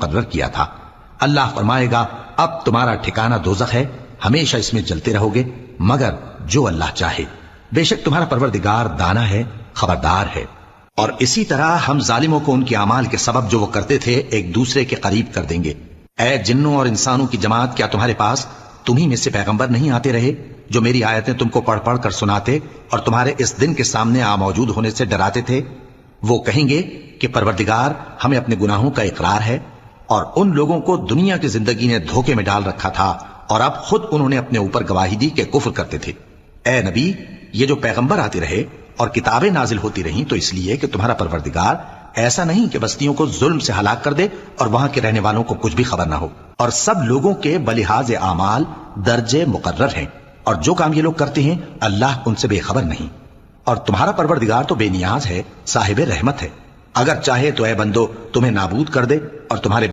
مقرر کیا تھا۔ اللہ فرمائے گا اب تمہارا ٹھکانہ دوزخ ہے، ہمیشہ اس میں جلتے رہو گے مگر جو اللہ چاہے، بے شک تمہارا پروردگار دانا ہے، خبردار ہے۔ اور اسی طرح ہم ظالموں کو ان کے اعمال کے سبب جو وہ کرتے تھے ایک دوسرے کے قریب کر دیں گے۔ اے جنوں اور انسانوں کی جماعت، کیا تمہارے پاس تمہیں میں سے پیغمبر نہیں آتے رہے جو میری آیتیں تم کو پڑھ پڑھ کر سناتے اور تمہارے اس دن کے سامنے موجود ہونے سے ڈراتے تھے؟ وہ کہیں گے کہ پروردگار ہمیں اپنے گناہوں کا اقرار ہے، اور ان لوگوں کو دنیا کی زندگی نے دھوکے میں ڈال رکھا تھا اور اب خود انہوں نے اپنے اوپر گواہی دی کہ کفر کرتے تھے۔ اے نبی، یہ جو پیغمبر آتے رہے اور کتابیں نازل ہوتی رہیں تو اس لیے کہ تمہارا پروردگار ایسا نہیں کہ بستیوں کو ظلم سے ہلاک کر دے اور وہاں کے رہنے والوں کو کچھ بھی خبر نہ ہو، اور سب لوگوں کے بلحاظ اعمال درجے مقرر ہیں، اور جو کام یہ لوگ کرتے ہیں اللہ ان سے بے خبر نہیں۔ اور تمہارا پروردگار تو بے نیاز ہے، صاحب رحمت ہے، اگر چاہے تو اے بندو تمہیں نابود کر دے اور تمہارے